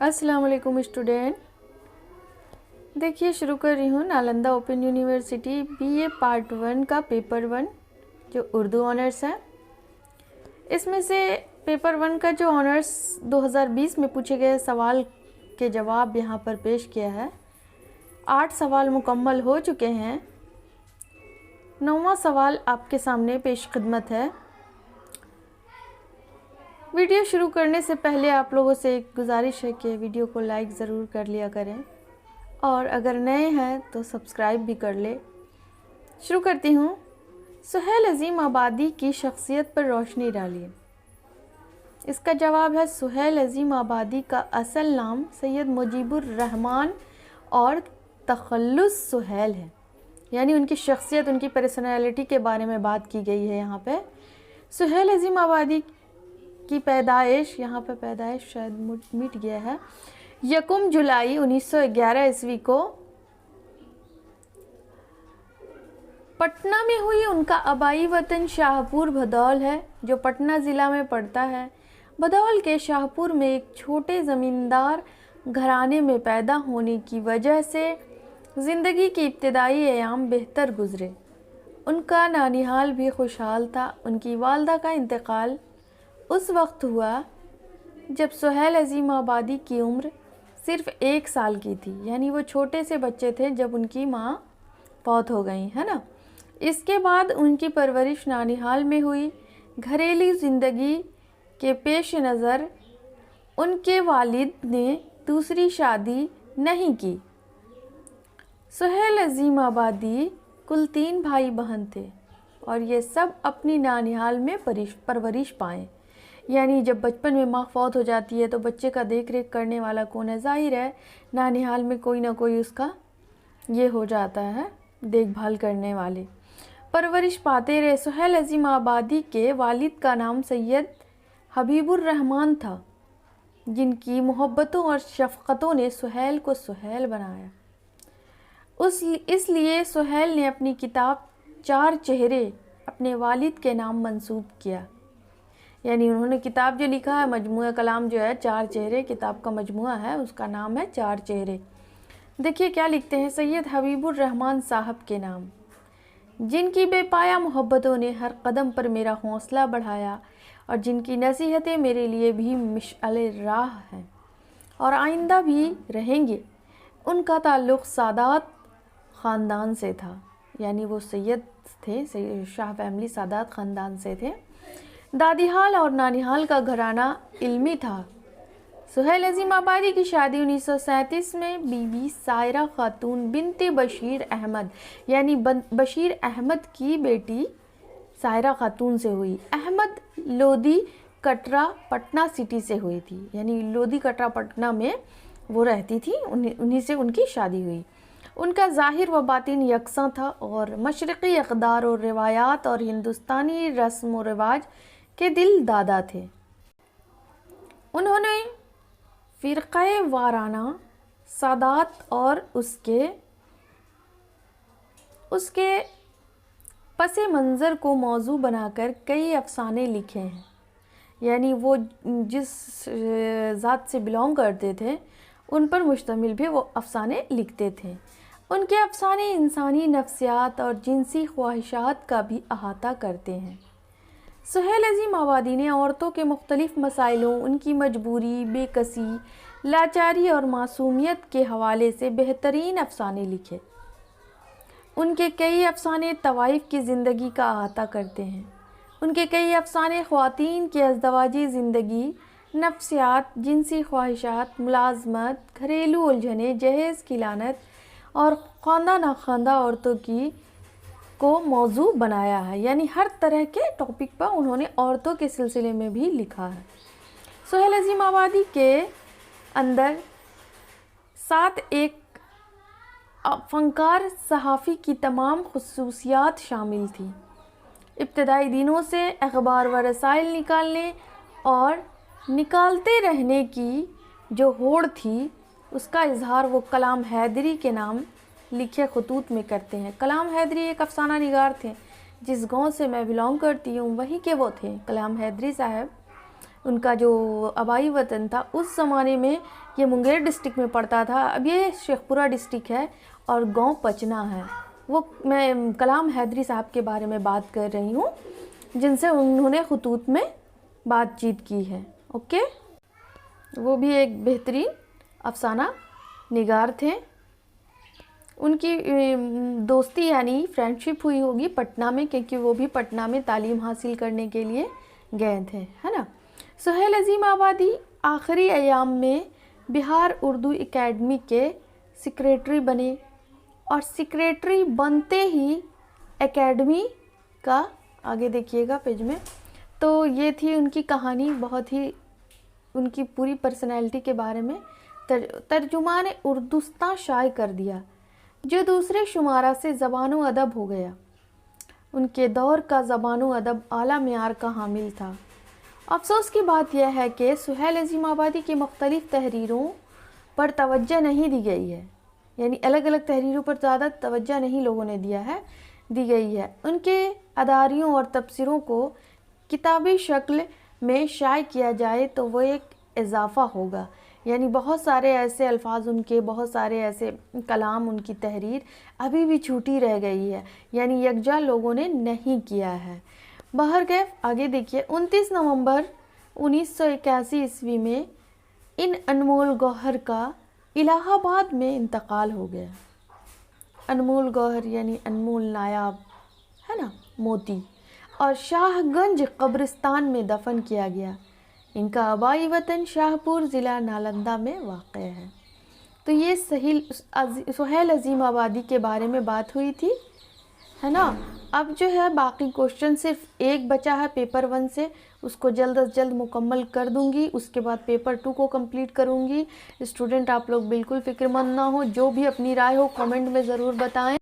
अस्सलाम वालेकुम स्टूडेंट। देखिए शुरू कर रही हूँ Nalanda open university BA part 1 का पेपर 1 जो उर्दू ऑनर्स है। इसमें से पेपर 1 का जो ऑनर्स 2020 में पूछे गए सवाल के जवाब यहाँ पर पेश किया है। 8 सवाल मुकम्मल हो चुके हैं। 9वां सवाल आपके सामने पेश खिदमत है। वीडियो शुरू करने से पहले आप लोगों से एक गुजारिश है कि वीडियो को लाइक ज़रूर कर लिया करें और अगर नए हैं तो सब्सक्राइब भी कर ले। शुरू करती हूँ। सुहेल अज़ीम आबादी की शख्सियत पर रोशनी डालिए। इसका जवाब है सुहेल अज़ीम आबादी का असल नाम सैयद मुजीबुर रहमान और तखल्लुस सुहेल है। यानी उनकी शख्सियत, उनकी पर्सनैलिटी के बारे में बात की गई है यहाँ पे। सुहेल अज़ीम आबादी की पैदाइश, यहाँ पे पैदाइश शायद मिट गया है, 1 जुलाई 1911 ईस्वी को पटना में हुई। उनका आबाई वतन शाहपुर भदौल है जो पटना ज़िला में पड़ता है। भदौल के शाहपुर में एक छोटे ज़मींदार घराने में पैदा होने की वजह से ज़िंदगी की इब्तदाई अयाम बेहतर गुज़रे। उनका नानिहाल भी खुशहाल था। उनकी वालदा का इंतकाल उस वक्त हुआ जब सुहेल अज़ीम आबादी की उम्र सिर्फ़ 1 साल की थी। यानी वो छोटे से बच्चे थे जब उनकी माँ फौत हो गई, है ना। इसके बाद उनकी परवरिश नानिहाल में हुई। घरेलू ज़िंदगी के पेश नज़र उनके वालिद ने दूसरी शादी नहीं की। सुहेल अज़ीम आबादी कुल 3 भाई बहन थे और ये सब अपनी नानिहाल में परवरिश पाएँ। यानी जब बचपन में माँ फौत हो जाती है तो बच्चे का देख रेख करने वाला कौन है? ज़ाहिर है नानिहाल में कोई ना कोई उसका ये हो जाता है, देखभाल करने वाले। परवरिश पाते रहे। सुहेल अज़ीम आबादी के वालिद का नाम सैयद हबीबुर रहमान था, जिनकी मोहब्बतों और शफ़क़तों ने सुहेल को सुहेल बनाया। इसलिए सुहेल ने अपनी किताब 4 चेहरे अपने वालिद के नाम मंसूब किया। यानी उन्होंने किताब जो लिखा है, मजमूआ कलाम जो है 4 चेहरे, किताब का मजमूआ है, उसका नाम है 4 चेहरे। देखिए क्या लिखते हैं। सैयद हबीबुर रहमान साहब के नाम, जिनकी बेपाया मोहब्बतों ने हर कदम पर मेरा हौसला बढ़ाया और जिनकी नसीहतें मेरे लिए भी मिशअले राह हैं और आइंदा भी रहेंगे। उनका ताल्लुक़ सादात ख़ानदान से था। यानी वो सैयद थे, शाह फैमिली सादात ख़ानदान से थे। दादीहाल और नानिहाल का घराना इल्मी था। सुहेल अज़ीम आबादी की शादी 1937 में बीबी सायरा खातून बिनते बशीर अहमद यानी बशीर अहमद की बेटी सायरा खातून से हुई। अहमद लोधी कटरा पटना सिटी से हुई थी। यानी लोधी कटरा पटना में वो रहती थी, उन्हीं से उनकी शादी हुई। उनका ज़ाहिर व बातिन यकसा था और मशरक़ी अक़दार और रिवायात और हिंदुस्तानी रस्म व रिवाज के दिल दादा थे। उन्होंने फ़िरक़े वाराना सादात और उसके पस मंज़र को मौजू बनाकर कई अफ़साने लिखे हैं। यानी वो जिस ज़ात से बिलोंग करते थे उन पर मुश्तमिल भी वो अफ़साने लिखते थे। उनके अफ़साने इंसानी नफ्सियात और जिनसी ख्वाहिशात का भी अहाता करते हैं। सुहेल अज़ीम आबादी ने औरतों के मुख्तलिफ़ मसाइलों, उनकी मजबूरी, बेकसी, लाचारी और मासूमियत के हवाले से बेहतरीन अफ़साने लिखे। उनके कई अफ़साने तवाइफ़ की ज़िंदगी का अहाता करते हैं। उनके कई अफ़साने ख़वातीन की अज़दवाजी ज़िंदगी, नफ्सियात, जिनसी ख्वाहिशात, मुलाज़मत, घरेलू उलझने, जहेज़ की लानत और ख़वांदा नाख़वांदा औरतों को मौजू बनाया है। यानी हर तरह के टॉपिक पर उन्होंने औरतों के सिलसिले में भी लिखा है। सुहेल अज़ीम आबादी के अंदर साथ एक फ़नकार सहाफ़ी की तमाम ख़ुसूसियात शामिल थी। इब्तदाई दिनों से अखबार व रसाइल निकालने और निकालते रहने की जो होड़ थी, उसका इजहार वो कलाम हैदरी के नाम लिखे खतूत में करते हैं। कलाम हैदरी एक अफसाना निगार थे। जिस गांव से मैं बिलोंग करती हूँ वहीं के वो थे कलाम हैदरी साहब। ان کا جو آبائی وطن تھا اس زمانے میں یہ منگیر ڈسٹرکٹ میں پڑتا تھا. اب یہ شیخ پورہ ڈسٹرکٹ ہے اور گاؤں پچنا ہے. وہ میں کلام حیدری صاحب کے بارے میں بات کر رہی ہوں جن سے انہوں نے خطوط میں بات چیت کی ہے. اوکے, وہ بھی ایک بہترین افسانہ نگار تھے. ان کی دوستی یعنی فرینڈشپ ہوئی ہوگی پٹنہ میں, کیونکہ وہ بھی پٹنہ میں تعلیم حاصل کرنے کے لیے گئے تھے, ہے نا. سہیل عظیم آبادی آخری ایام میں بہار اردو اکیڈمی کے سیکریٹری بنے اور سیکریٹری بنتے ہی اکیڈمی کا, آگے دیکھیے گا پیج میں, تو یہ تھی ان کی کہانی. بہت ہی ان کی پوری پرسنالٹی کے بارے میں ترجمان اردوستاں شائع کر دیا جو دوسرے شمارہ سے زبان و ادب ہو گیا. ان کے دور کا زبان و ادب اعلیٰ معیار کا حامل تھا. افسوس کی بات یہ ہے کہ سہیل عظیم آبادی کی مختلف تحریروں پر توجہ نہیں دی گئی ہے, یعنی الگ الگ تحریروں پر زیادہ توجہ نہیں لوگوں نے دی گئی ہے. ان کے اداریوں اور تبصروں کو کتابی شکل میں شائع کیا جائے تو وہ ایک اضافہ ہوگا, یعنی بہت سارے ایسے الفاظ ان کے, بہت سارے ایسے کلام ان کی تحریر ابھی بھی چھوٹی رہ گئی ہے, یعنی یکجا لوگوں نے نہیں کیا ہے. بہرکیف آگے دیکھیے, 29 نومبر 1981 عیسوی میں ان انمول گوہر کا الہ آباد میں انتقال ہو گیا. انمول گوہر یعنی انمول نایاب, ہے نا, موتی, اور شاہ گنج قبرستان میں دفن کیا گیا. ان کا آبائی وطن شاہ پور ضلع نالندہ میں واقع ہے. تو یہ سہیل عظیم آبادی کے بارے میں بات ہوئی تھی, ہے نا. اب جو ہے باقی کوشچن صرف ایک بچا ہے پیپر 1 سے, اس کو جلد از جلد مکمل کر دوں گی. اس کے بعد پیپر 2 کو کمپلیٹ کروں گی. اسٹوڈنٹ آپ لوگ بالکل فکر مند نہ ہو, جو بھی اپنی رائے ہو کامنٹ میں ضرور بتائیں.